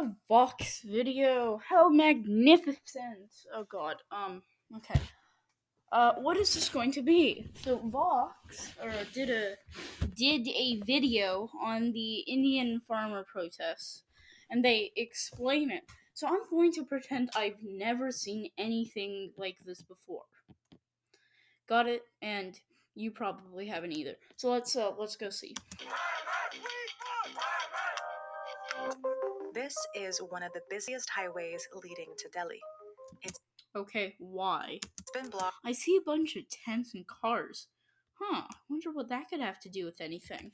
a Vox video. How magnificent. Oh god. Okay. What is this going to be? So Vox did a video on the Indian farmer protests, and they explain it. So I'm going to pretend I've never seen anything like this before. Got it? And you probably haven't either. So let's go see. This is one of the busiest highways leading to Delhi. Okay, why? It's been blocked I see a bunch of tents and cars. Huh, wonder what that could have to do with anything.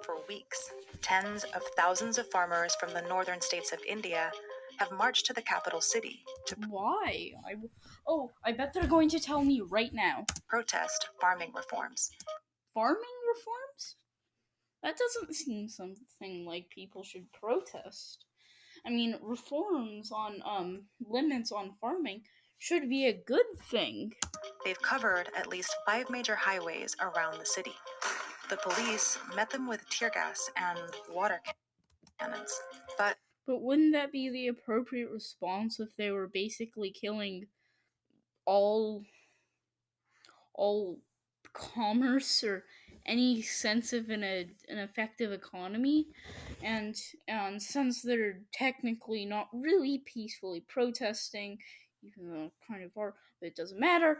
for weeks. Tens of thousands of farmers from the northern states of India have marched to the capital city to Why? I bet they're going to tell me right now. protest farming reforms. Farming reforms? That doesn't seem something like people should protest. I mean, reforms on limits on farming should be a good thing. They've covered at least 5 major highways around the city. The police met them with tear gas and water cannons. But wouldn't that be the appropriate response if they were basically killing all commerce or any sense of an effective economy? And since they're technically not really peacefully protesting, even though kind of are, but it doesn't matter.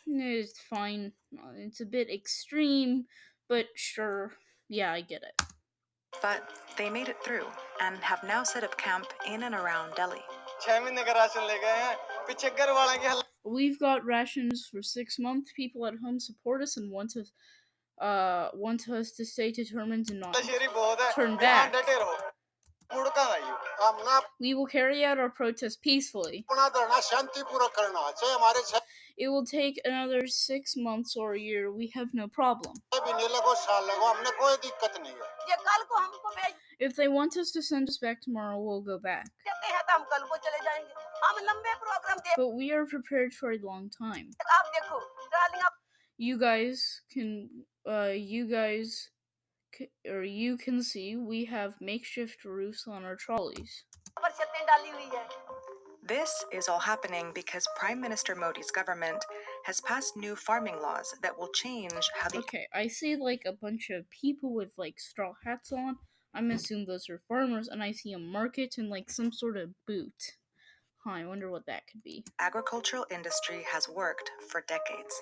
It's fine. It's a bit extreme, but sure. Yeah, I get it. But they made it through and have now set up camp in and around Delhi. We've got rations for 6 months. People at home support us and want us to stay determined and not turn back. We will carry out our protest peacefully. It will take another 6 months or a year. We have no problem. If they want us to send us back tomorrow, we'll go back. But we are prepared for a long time. You can see we have makeshift roofs on our trolleys. This is all happening because Prime Minister Modi's government has passed new farming laws that will change how the... Okay, I see like a bunch of people with like straw hats on. I'm assuming those are farmers, and I see a market and like some sort of boot. I wonder what that could be. Agricultural industry has worked for decades.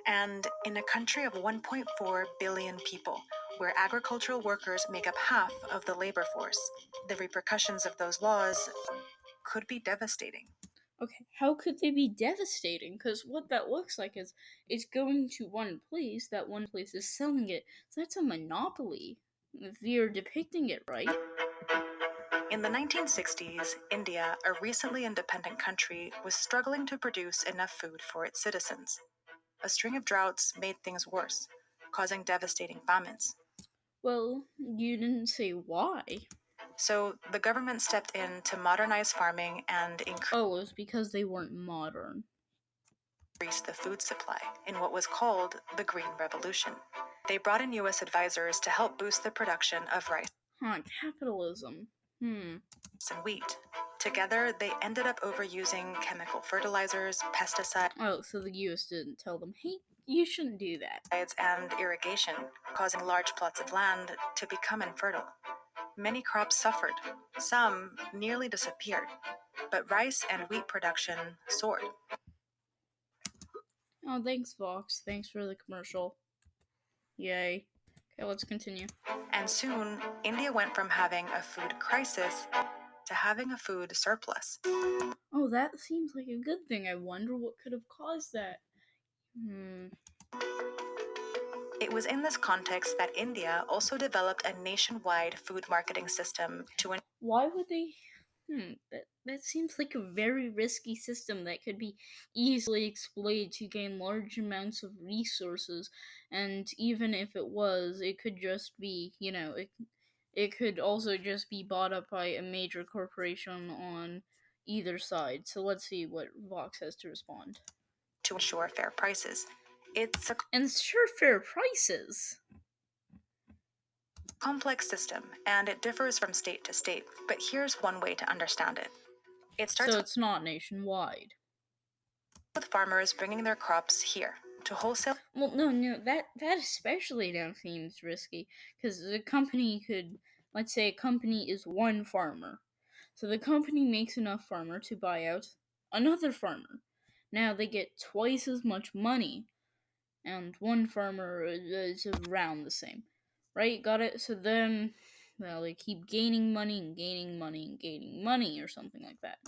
And in a country of 1.4 billion people, where agricultural workers make up half of the labor force, the repercussions of those laws could be devastating. Okay, how could they be devastating? Because what that looks like is it's going to one place, that one place is selling it, so that's a monopoly, if you're depicting it right. In the 1960s, India, a recently independent country, was struggling to produce enough food for its citizens. A string of droughts made things worse, causing devastating famines. Well, you didn't say why. So the government stepped in to modernize farming and increase... Oh, it was because they weren't modern. The food supply in what was called the Green Revolution. They brought in U.S. advisors to help boost the production of rice. Capitalism. And wheat. Together, they ended up overusing chemical fertilizers, pesticides... Oh, so the U.S. didn't tell them, hey, you shouldn't do that. ...and irrigation, causing large plots of land to become infertile. Many crops suffered. Some nearly disappeared. But rice and wheat production soared. Oh, thanks, Vox. Thanks for the commercial. Yay. Okay, let's continue. And soon, India went from having a food crisis to having a food surplus. Oh, that seems like a good thing. I wonder what could have caused that. It was in this context that India also developed a nationwide food marketing system to... Why would they... That seems like a very risky system that could be easily exploited to gain large amounts of resources, and even if it was, it could just be, it could also just be bought up by a major corporation on either side. So let's see what Vox has to respond. To ensure fair prices. Ensure fair prices? Complex system, and it differs from state to state, but here's one way to understand it. It starts So it's not nationwide. with farmers bringing their crops here to wholesale. Well, no, that especially now seems risky because the company could, let's say, a company is one farmer, so the company makes enough farmer to buy out another farmer. Now they get twice as much money, and one farmer is around the same, right? Got it? So then, well, they keep gaining money and gaining money and gaining money, or something like that.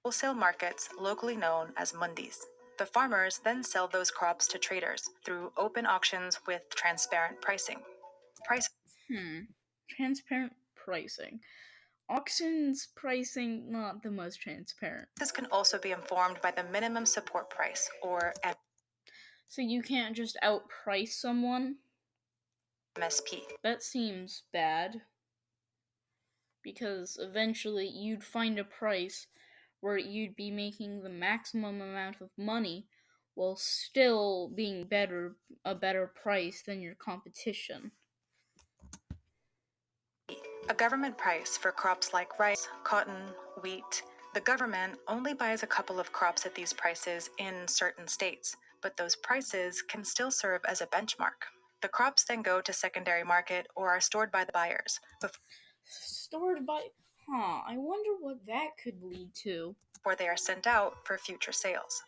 Wholesale markets, locally known as mundis. The farmers then sell those crops to traders through open auctions with transparent pricing. Prices Transparent pricing. Auctions pricing not the most transparent. can also be informed by the minimum support price, or So you can't just outprice someone? MSP. That seems bad. Because eventually you'd find a price where you'd be making the maximum amount of money while still being a better price than your competition. A government price for crops like rice, cotton, wheat. The government only buys a couple of crops at these prices in certain states, but those prices can still serve as a benchmark. The crops then go to secondary market or are stored by the buyers Stored by. Huh, I wonder what that could lead to. before they are sent out for future sales.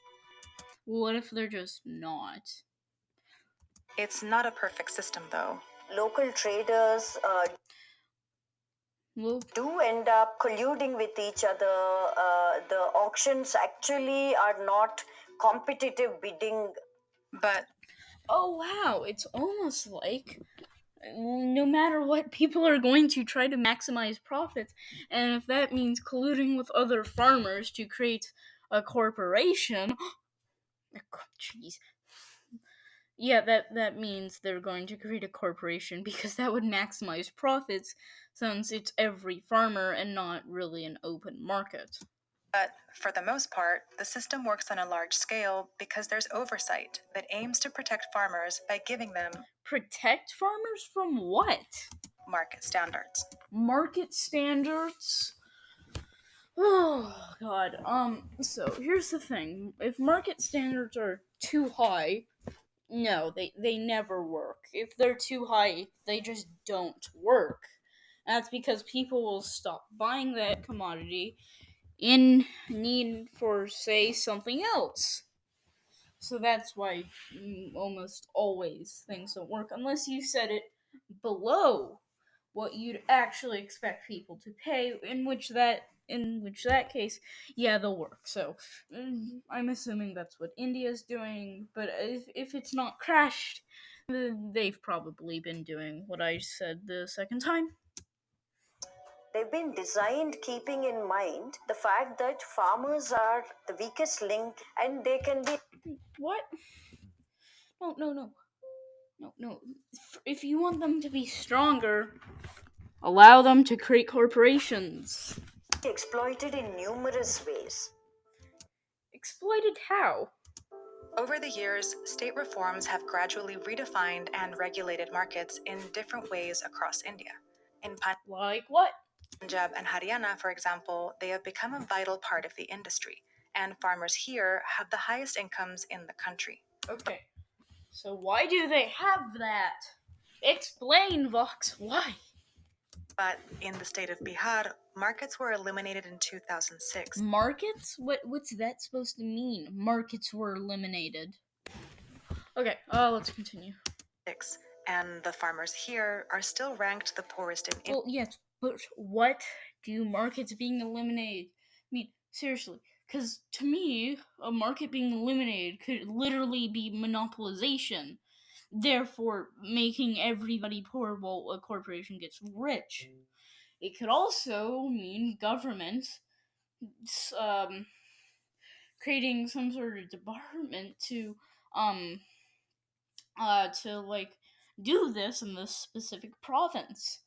What if they're just not? It's not a perfect system, though. Local traders Well, do end up colluding with each other. The auctions actually are not competitive bidding. But oh wow, it's almost like no matter what, people are going to try to maximize profits, and if that means colluding with other farmers to create a corporation, jeez, yeah, that means they're going to create a corporation because that would maximize profits, since it's every farmer and not really an open market. But for the most part, the system works on a large scale because there's oversight that aims to protect farmers by giving them Protect farmers from what? market standards. Market standards? Oh god. So here's the thing. If market standards are too high, no, they never work. If they're too high, they just don't work. That's because people will stop buying that commodity in need for, say, something else. So that's why almost always things don't work unless you set it below what you'd actually expect people to pay. In which that case, yeah, they'll work. So I'm assuming that's what India's doing. But if it's not crashed, they've probably been doing what I said the second time. They've been designed keeping in mind the fact that farmers are the weakest link and they can be. What? No. If you want them to be stronger, allow them to create corporations. Exploited in numerous ways. Exploited how? Over the years, state reforms have gradually redefined and regulated markets in different ways across India. In Like what? Punjab and Haryana, for example, they have become a vital part of the industry, and farmers here have the highest incomes in the country. Okay. So why do they have that? Explain, Vox. Why? But in the state of Bihar, markets were eliminated in 2006. Markets? What's that supposed to mean? Markets were eliminated. Okay, let's continue. And the farmers here are still ranked the poorest in India. Well, yes, but what do markets being eliminated mean? Seriously, because to me, a market being eliminated could literally be monopolization, therefore making everybody poor while a corporation gets rich. It could also mean government um, creating some sort of department um to like do this in this specific province.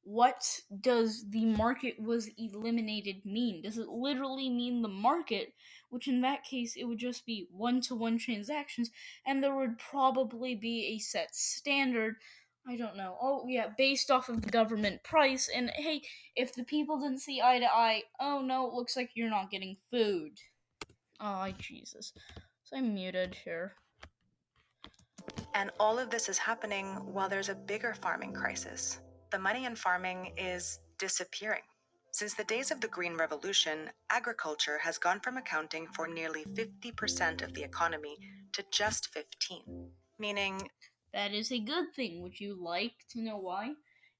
What does the market was eliminated mean? Does it literally mean the market, which in that case it would just be one-to-one transactions, and there would probably be a set standard? I don't know. Oh yeah, based off of the government price. And hey, if the people didn't see eye to eye, oh no, it looks like you're not getting food. Oh Jesus. So I'm muted here. And all of this is happening while there's a bigger farming crisis. The money in farming is disappearing. Since the days of the Green Revolution, agriculture has gone from accounting for nearly 50% of the economy to just 15, meaning That is a good thing. Would you like to know why?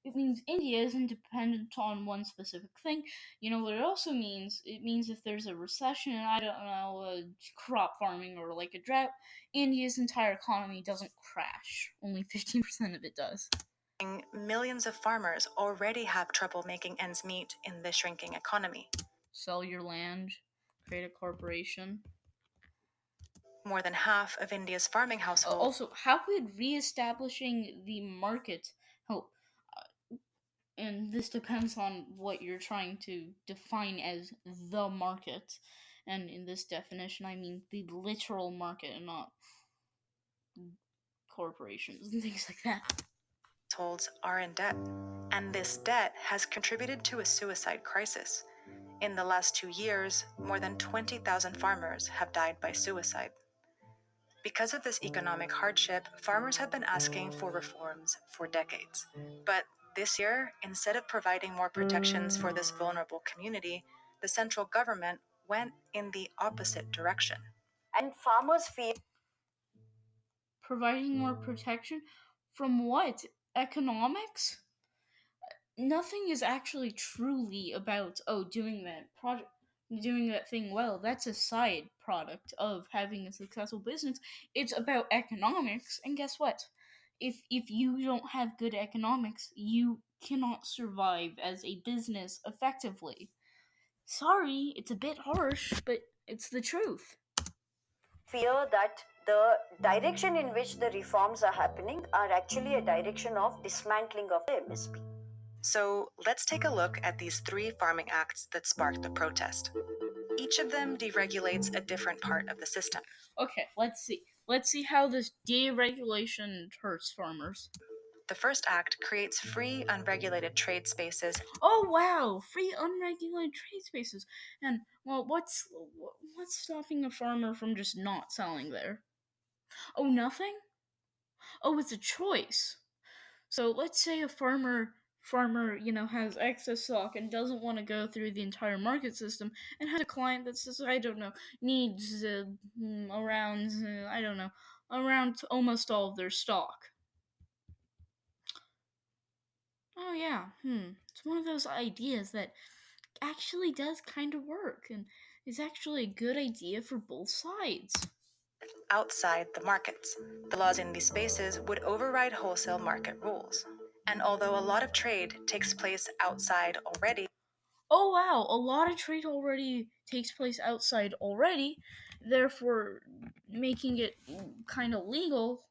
It means India isn't dependent on one specific thing. You know what it also means? It means if there's a recession, I don't know, crop farming or like a drought, India's entire economy doesn't crash. Only 15% of it does. millions of farmers already have trouble making ends meet in the shrinking economy. Sell your land, create a corporation. More than half of India's farming households Also, how could re-establishing the market help? And this depends on what you're trying to define as the market. And in this definition, I mean the literal market and not corporations and things like that. are in debt, and this debt has contributed to a suicide crisis. In the last 2 years, more than 20,000 farmers have died by suicide. Because of this economic hardship, farmers have been asking for reforms for decades. But this year, instead of providing more protections for this vulnerable community, the central government went in the opposite direction. And farmers feel Providing more protection from what? Economics? Nothing is actually truly about doing that thing well. That's a side product of having a successful business. It's about economics, and guess what? If you don't have good economics, you cannot survive as a business effectively. Sorry, it's a bit harsh, but it's the truth. fear that the direction in which the reforms are happening are actually a direction of dismantling of the MSP. So let's take a look at these 3 farming acts that sparked the protest. Each of them deregulates a different part of the system. Okay, let's see. Let's see how this deregulation hurts farmers. The first act creates free, unregulated trade spaces. Oh wow, free unregulated trade spaces. And well, what's stopping a farmer from just not selling there? Oh, nothing? Oh, it's a choice. So let's say a farmer, has excess stock and doesn't want to go through the entire market system and has a client that says, I don't know, needs around I don't know, around almost all of their stock. Oh yeah, it's one of those ideas that actually does kind of work and is actually a good idea for both sides. Outside the markets. The laws in these spaces would override wholesale market rules. And although a lot of trade takes place outside already, Oh wow, a lot of trade already takes place outside already, therefore making it kind of legal.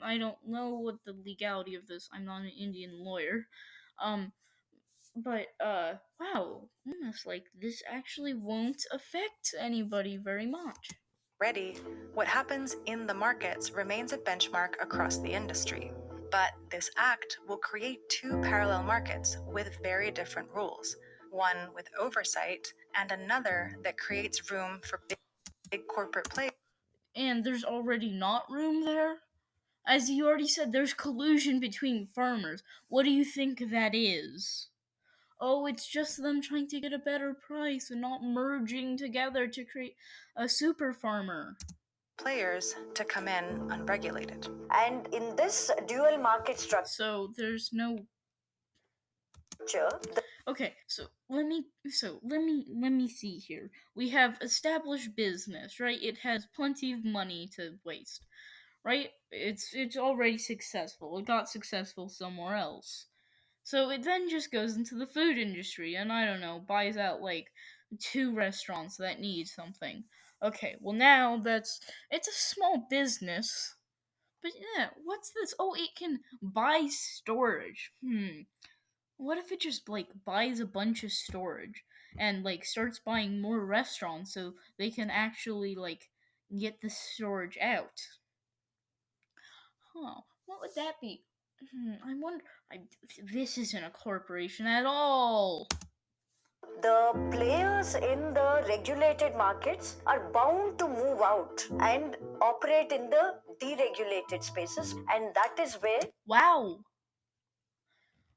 I don't know what the legality of this. I'm not an Indian lawyer. Um but wow, almost like this actually won't affect anybody very much. what happens in the markets remains a benchmark across the industry. But this act will create 2 parallel markets with very different rules, one with oversight and another that creates room for big corporate players. And there's already not room there. As you already said, there's collusion between farmers. What do you think that is? Oh, it's just them trying to get a better price and not merging together to create a super farmer. Players to come in unregulated. And in this dual market So there's no. structure, Okay, let me see here. We have established business, right? It has plenty of money to waste, right? It's already successful. It got successful somewhere else. So it then just goes into the food industry and I don't know, buys out like 2 restaurants that need something. Okay, well now it's a small business. But yeah, what's this? Oh, it can buy storage. What if it just like buys a bunch of storage and like starts buying more restaurants so they can actually like get the storage out? Huh. What would that be? I wonder. This isn't a corporation at all. The players in the regulated markets are bound to move out and operate in the deregulated spaces, and that is where Wow.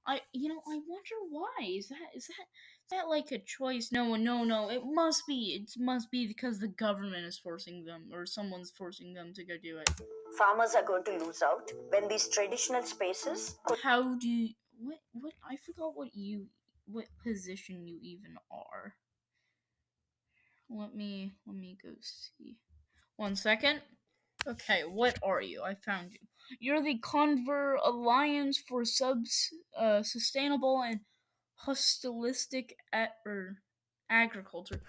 I wonder why. Is that like a choice? No, no. It must be. It must be because the government is forcing them, or someone's forcing them to go do it. farmers are going to lose out when these traditional spaces. How do you, what? I forgot what position you even are. Let me go see. 1 second. Okay, what are you? I found you. You're the Conver Alliance for Sustainable and Holistic Agriculture.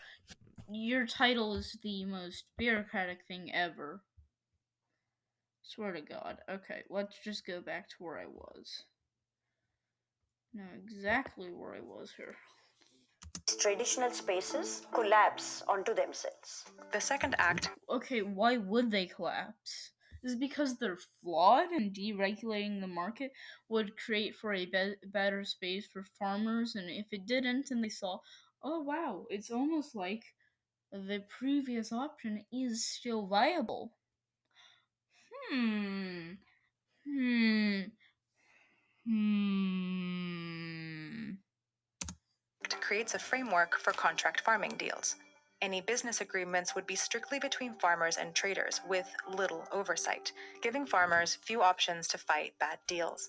Your title is the most bureaucratic thing ever. Swear to God. Okay, let's just go back to where I was. Know exactly where I was here. Traditional spaces collapse onto themselves. The second act. Okay, why would they collapse? Is it because they're flawed and deregulating the market would create for a better space for farmers? And if it didn't, and they saw, oh wow, it's almost like the previous option is still viable. Hmm. Hmm. Hmm. Creates a framework for contract farming deals. Any business agreements would be strictly between farmers and traders with little oversight, giving farmers few options to fight bad deals.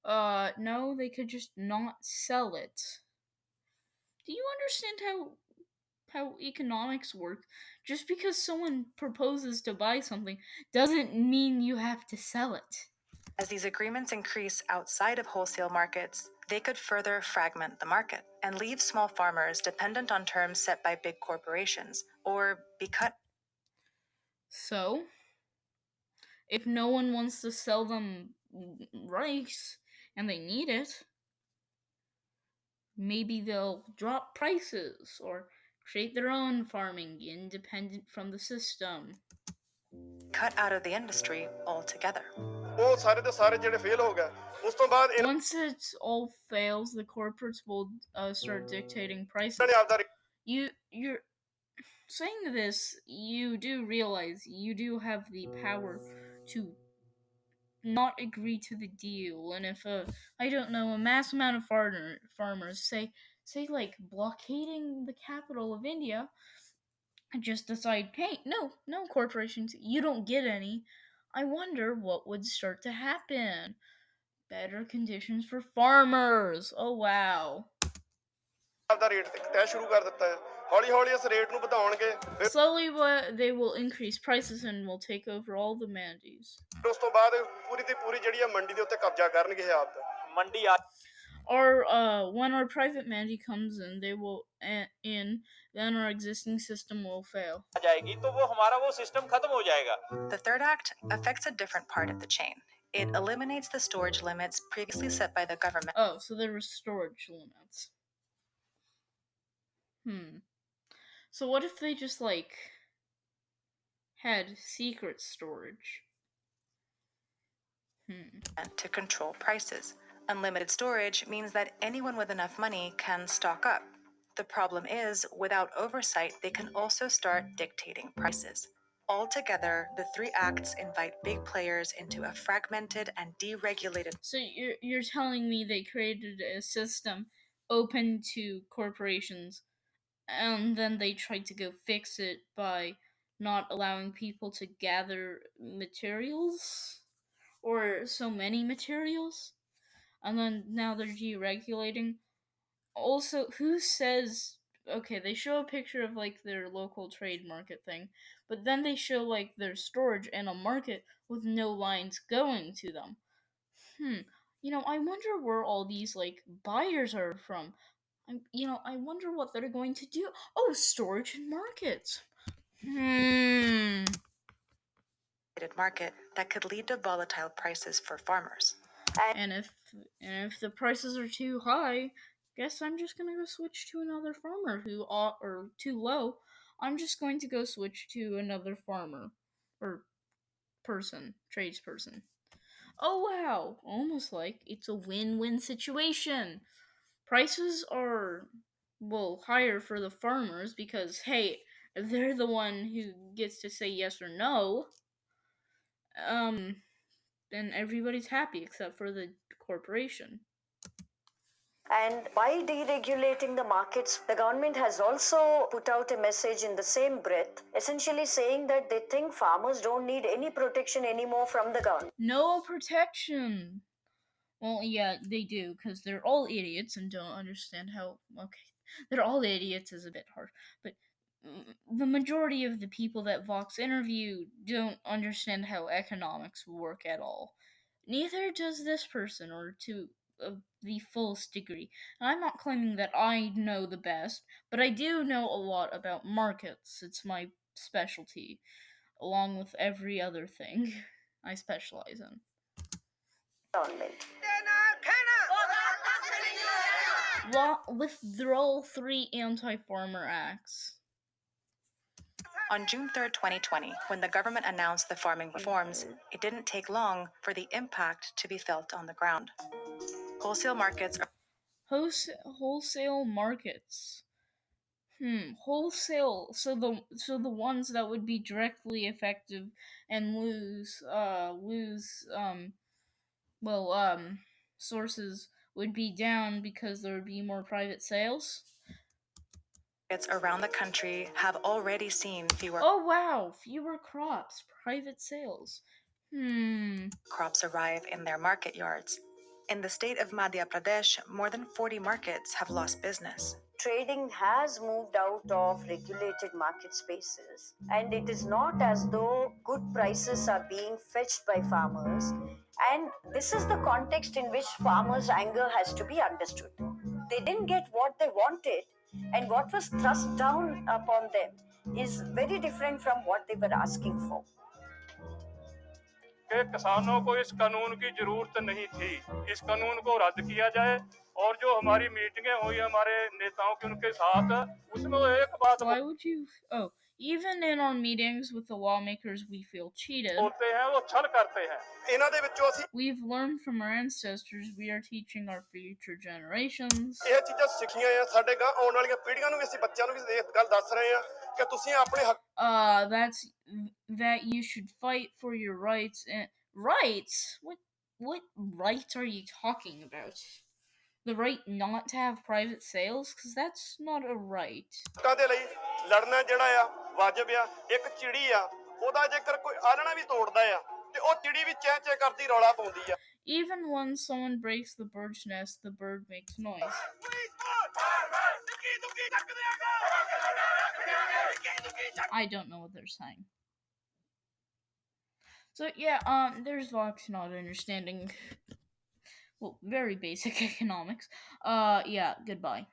No, they could just not sell it. Do you understand how economics work? Just because someone proposes to buy something doesn't mean you have to sell it. As these agreements increase outside of wholesale markets, they could further fragment the market and leave small farmers dependent on terms set by big corporations, or be cut. So, if no one wants to sell them rice and they need it, maybe they'll drop prices or create their own farming independent from the system. Cut out of the industry altogether. Once it all fails, the corporates will start dictating prices. You're saying this, you do realize you do have the power to not agree to the deal, and if a mass amount of farmers say like blockading the capital of India, just decide, hey, no corporations, you don't get any. I wonder what would start to happen. Better conditions for farmers. Oh wow. Slowly, they will increase prices and will take over all the mandis. Or when our private mandi comes in, they will then our existing system will fail. The third act affects a different part of the chain. It eliminates the storage limits previously set by the government. Oh, so there were storage limits. So what if they just had secret storage? To control prices. Unlimited storage means that anyone with enough money can stock up. The problem is, without oversight, they can also start dictating prices. Altogether, the three acts invite big players into a fragmented and deregulated. So you're telling me they created a system open to corporations, and then they tried to go fix it by not allowing people to gather materials, or so many materials, and then now they're deregulating. Also, who says, okay, they show a picture of like their local trade market thing, but then they show like their storage in a market with no lines going to them. I wonder where all these like buyers are from. I wonder what they're going to do. Oh, storage and markets. Market that could lead to volatile prices for farmers. And if the prices are too high, guess I'm just gonna go switch to another farmer or too low. I'm just going to go switch to another farmer or tradesperson. Oh wow, almost like it's a win-win situation. Prices are, well, higher for the farmers because, hey, they're the one who gets to say yes or no. And everybody's happy except for the corporation. And by deregulating the markets, the government has also put out a message in the same breath, essentially saying that they think farmers don't need any protection anymore from the government. No protection. Well, yeah, they do, because they're all idiots and don't understand how. Okay, they're all idiots is a bit hard, but the majority of the people that Vox interview don't understand how economics work at all. Neither does this person, or to the fullest degree. And I'm not claiming that I know the best, but I do know a lot about markets. It's my specialty, along with every other thing I specialize in. Government. Withdrawal 3 anti-farmer acts. On June 3rd, 2020, when the government announced the farming reforms, it didn't take long for the impact to be felt on the ground. Wholesale markets are Wholesale markets. Wholesale. So the ones that would be directly effective and lose sources would be down because there would be more private sales. around the country have already seen fewer Oh wow, fewer crops, private sales. crops arrive in their market yards. In the state of Madhya Pradesh, more than 40 markets have lost business. Trading has moved out of regulated market spaces, and it is not as though good prices are being fetched by farmers. And this is the context in which farmers' anger has to be understood. They didn't get what they wanted, and what was thrust down upon them is very different from what they were asking for. कि किसानों को इस कानून की जरूरत नहीं थी, इस कानून को रद्द किया जाए। और जो हमारी मीटिंगें हुई हमारे नेताओं के उनके साथ, उसमें एक बात Why would you? Oh, even in our meetings with the lawmakers, we feel cheated. होते हैं वो छल करते हैं। इन्हां दे विचों ਅਸੀਂ We've learned from our ancestors. We are teaching our future generations. ਇਹ ਚੀਜ਼ਾਂ ਸਿੱਖੀਆਂ ਆ ਸਾਡੇ ਗਾਂ ਆਉਣ ਵਾਲੀਆਂ ਪੀੜ੍ਹੀਆਂ ਨੂੰ ਵੀ ਅਸੀਂ ਬੱਚਿਆਂ ਨੂੰ ਵੀ ਇਹ ਗੱਲ ਦੱਸ ਰਹੇ ਆ ਕਿ ਤੁਸੀਂ ਆਪਣੇ ਹੱਕ that you should fight for your rights. And rights? What rights are you talking about? The right not to have private sales? Because that's not a right. ਦੇ ਲਈ ਲੜਨਾ ਜਿਹੜਾ ਆ ਵਾਜਬ ਆ। ਇੱਕ ਚਿੜੀ ਆ, ਉਹਦਾ ਜੇਕਰ ਕੋਈ ਆਲਣਾ ਵੀ ਤੋੜਦਾ ਆ ਤੇ ਉਹ ਚਿੜੀ ਵੀ ਚੈਂ ਚੈਂ ਕਰਦੀ ਰੌਲਾ ਪਾਉਂਦੀ ਆ। Even when someone breaks the bird's nest, the bird makes noise. I don't know what they're saying. So yeah, there's Vox not understanding, well, very basic economics. Yeah, goodbye.